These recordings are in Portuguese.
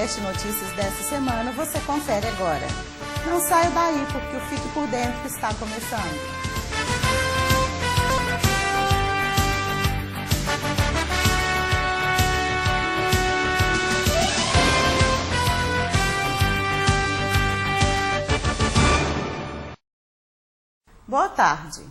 Flash Notícias desta semana você confere agora. Não saia daí porque o Fique por Dentro está começando. Boa tarde.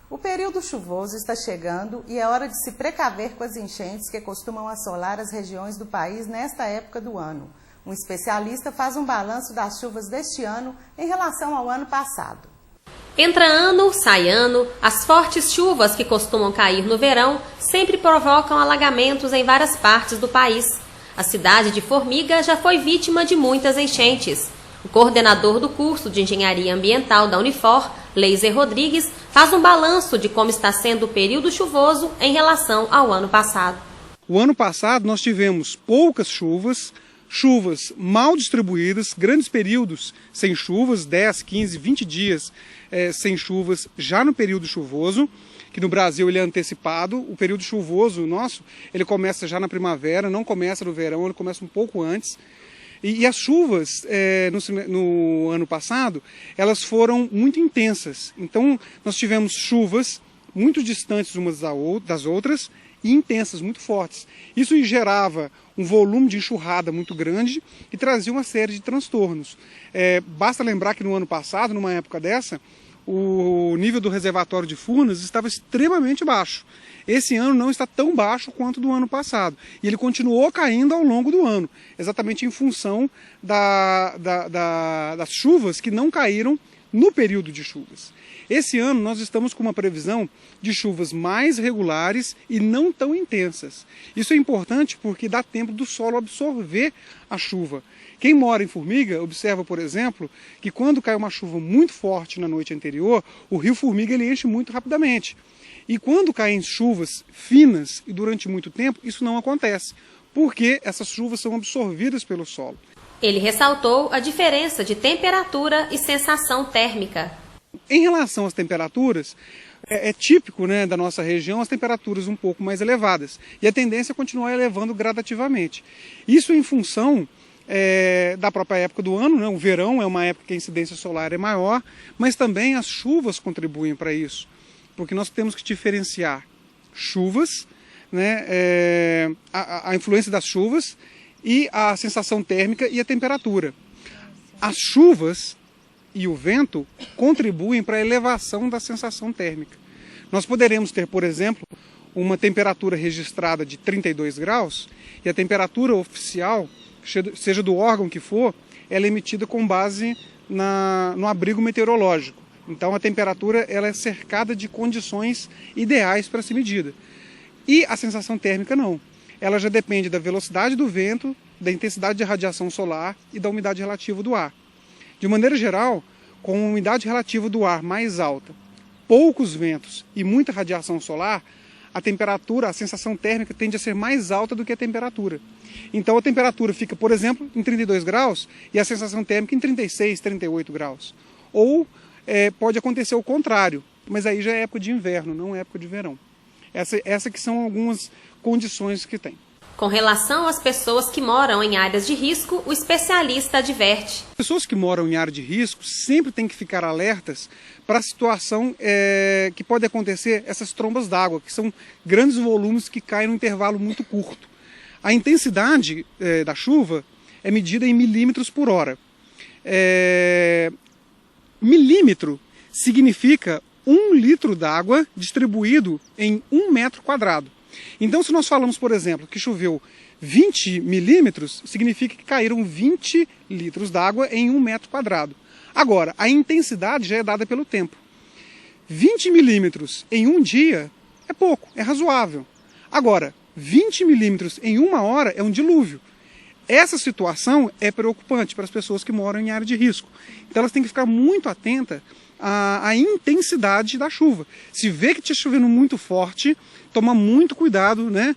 O período chuvoso está chegando e é hora de se precaver com as enchentes que costumam assolar as regiões do país nesta época do ano. Um especialista faz um balanço das chuvas deste ano em relação ao ano passado. Entra ano, sai ano, as fortes chuvas que costumam cair no verão sempre provocam alagamentos em várias partes do país. A cidade de Formiga já foi vítima de muitas enchentes. O coordenador do curso de Engenharia Ambiental da Unifor, Leiser Rodrigues, faz um balanço de como está sendo o período chuvoso em relação ao ano passado. O ano passado nós tivemos poucas chuvas mal distribuídas, grandes períodos sem chuvas, 10, 15, 20 dias sem chuvas já no período chuvoso, que no Brasil ele é antecipado. O período chuvoso nosso, ele começa já na primavera, não começa no verão, ele começa um pouco antes. E as chuvas no ano passado, elas foram muito intensas. Então, nós tivemos chuvas muito distantes umas das outras e intensas, muito fortes. Isso gerava um volume de enxurrada muito grande e trazia uma série de transtornos. Basta lembrar que no ano passado, numa época dessa, o nível do reservatório de Furnas estava extremamente baixo. Esse ano não está tão baixo quanto do ano passado. E ele continuou caindo ao longo do ano, exatamente em função das chuvas que não caíram no período de chuvas. Esse ano nós estamos com uma previsão de chuvas mais regulares e não tão intensas. Isso é importante porque dá tempo do solo absorver a chuva. Quem mora em Formiga observa, por exemplo, que quando cai uma chuva muito forte na noite anterior, o rio Formiga ele enche muito rapidamente. E quando caem chuvas finas e durante muito tempo, isso não acontece, porque essas chuvas são absorvidas pelo solo. Ele ressaltou a diferença de temperatura e sensação térmica. Em relação às temperaturas, é típico, né, da nossa região as temperaturas um pouco mais elevadas. E a tendência é continuar elevando gradativamente. Isso em função da própria época do ano, né? O verão é uma época que a incidência solar é maior, mas também as chuvas contribuem para isso. Porque nós temos que diferenciar chuvas, né, a influência das chuvas e a sensação térmica e a temperatura. As chuvas e o vento contribuem para a elevação da sensação térmica. Nós poderemos ter, por exemplo, uma temperatura registrada de 32 graus e a temperatura oficial, seja do órgão que for, ela é emitida com base no abrigo meteorológico. Então a temperatura ela é cercada de condições ideais para ser medida. E a sensação térmica não. Ela já depende da velocidade do vento, da intensidade de radiação solar e da umidade relativa do ar. De maneira geral, com a umidade relativa do ar mais alta, poucos ventos e muita radiação solar, a temperatura, a sensação térmica tende a ser mais alta do que a temperatura. Então a temperatura fica, por exemplo, em 32 graus e a sensação térmica em 36, 38 graus. Ou pode acontecer o contrário, mas aí já é época de inverno, não é época de verão. Essa que são algumas condições que tem. Com relação às pessoas que moram em áreas de risco, o especialista adverte. As pessoas que moram em área de risco sempre têm que ficar alertas para a situação que pode acontecer, essas trombas d'água, que são grandes volumes que caem num intervalo muito curto. A intensidade da chuva é medida em milímetros por hora. Milímetro significa 1 litro d'água distribuído em 1 metro quadrado. Então, se nós falamos, por exemplo, que choveu 20 milímetros, significa que caíram 20 litros d'água em 1 metro quadrado. Agora, a intensidade já é dada pelo tempo. 20 milímetros em um dia é pouco, é razoável. Agora, 20 milímetros em 1 hora é um dilúvio. Essa situação é preocupante para as pessoas que moram em área de risco. Então elas têm que ficar muito atentas à intensidade da chuva. Se vê que está chovendo muito forte, toma muito cuidado, né?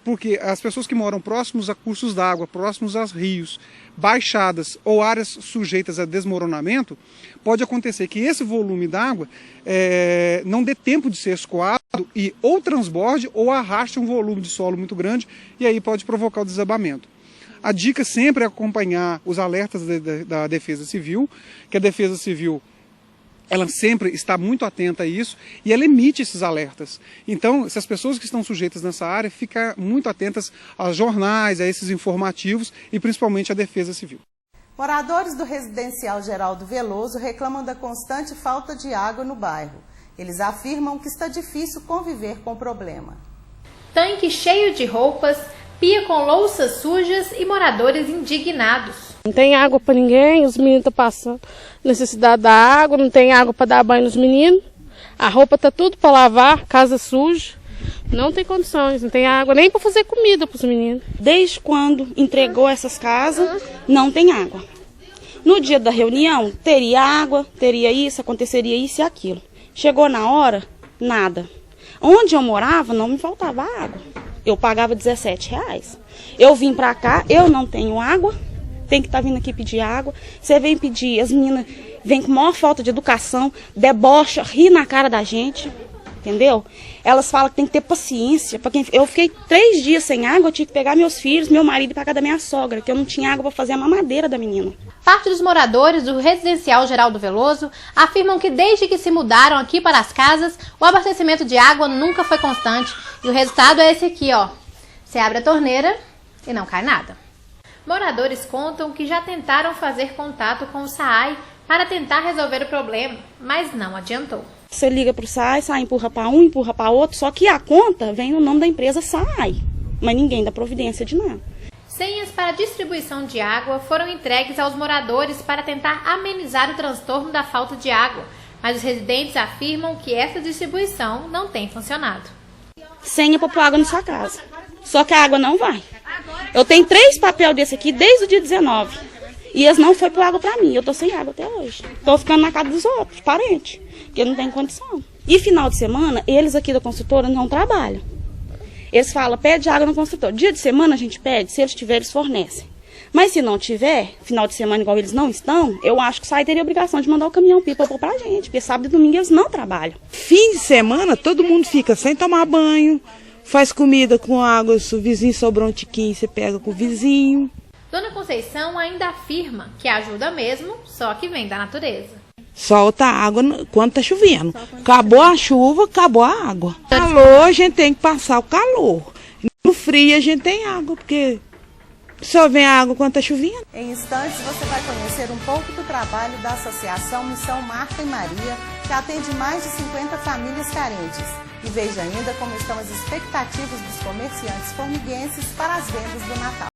Porque as pessoas que moram próximos a cursos d'água, próximos aos rios, baixadas ou áreas sujeitas a desmoronamento, pode acontecer que esse volume d'água não dê tempo de ser escoado e ou transborde ou arraste um volume de solo muito grande e aí pode provocar o desabamento. A dica sempre é acompanhar os alertas da Defesa Civil, que a Defesa Civil ela sempre está muito atenta a isso e ela emite esses alertas. Então, se as pessoas que estão sujeitas nessa área, ficar muito atentas aos jornais, a esses informativos e principalmente à Defesa Civil. Moradores do Residencial Geraldo Veloso reclamam da constante falta de água no bairro. Eles afirmam que está difícil conviver com o problema. Tanque cheio de roupas, pia com louças sujas e moradores indignados. Não tem água para ninguém, os meninos estão passando necessidade da água, não tem água para dar banho nos meninos. A roupa está tudo para lavar, casa suja. Não tem condições, não tem água nem para fazer comida para os meninos. Desde quando entregou essas casas, não tem água. No dia da reunião, teria água, teria isso, aconteceria isso e aquilo. Chegou na hora, nada. Onde eu morava, não me faltava água. Eu pagava R$17. Eu vim pra cá, eu não tenho água, tem que estar vindo aqui pedir água. Você vem pedir, as meninas vêm com maior falta de educação, debocha, ri na cara da gente, entendeu? Elas falam que tem que ter paciência. Eu fiquei 3 dias sem água, eu tive que pegar meus filhos, meu marido e pra casa da minha sogra, que eu não tinha água para fazer a mamadeira da menina. Parte dos moradores do Residencial Geraldo Veloso afirmam que desde que se mudaram aqui para as casas, o abastecimento de água nunca foi constante. E o resultado é esse aqui, ó. Você abre a torneira e não cai nada. Moradores contam que já tentaram fazer contato com o SAAI para tentar resolver o problema, mas não adiantou. Você liga para o SAAI, SAAI empurra para um, empurra para outro, só que a conta vem no nome da empresa SAAI, mas ninguém dá providência de nada. Senhas para distribuição de água foram entregues aos moradores para tentar amenizar o transtorno da falta de água, mas os residentes afirmam que essa distribuição não tem funcionado. Senha para pôr água na sua casa, só que a água não vai. Eu tenho 3 papéis desse aqui desde o dia 19 e eles não foi pôr água para mim, eu tô sem água até hoje. Tô ficando na casa dos outros, parentes, porque não tem condição. E final de semana, eles aqui da construtora não trabalham. Eles falam, pede água no construtor. Dia de semana a gente pede, se eles tiverem, eles fornecem. Mas se não tiver, final de semana igual eles não estão, eu acho que o SAAI teria a obrigação de mandar o caminhão-pipa pra gente, porque sábado e domingo eles não trabalham. Fim de semana, todo mundo fica sem tomar banho, faz comida com água, se o vizinho sobrou um tiquinho, você pega com o vizinho. Dona Conceição ainda afirma que ajuda mesmo, só que vem da natureza. Solta a água quando tá chovendo. Acabou a chuva, acabou a água. Calor, a gente tem que passar o calor. No frio a gente tem água, porque só vem água quando tá chovendo. Em instantes você vai conhecer um pouco do trabalho da Associação Missão Marta e Maria, que atende mais de 50 famílias carentes. E veja ainda como estão as expectativas dos comerciantes formiguenses para as vendas do Natal.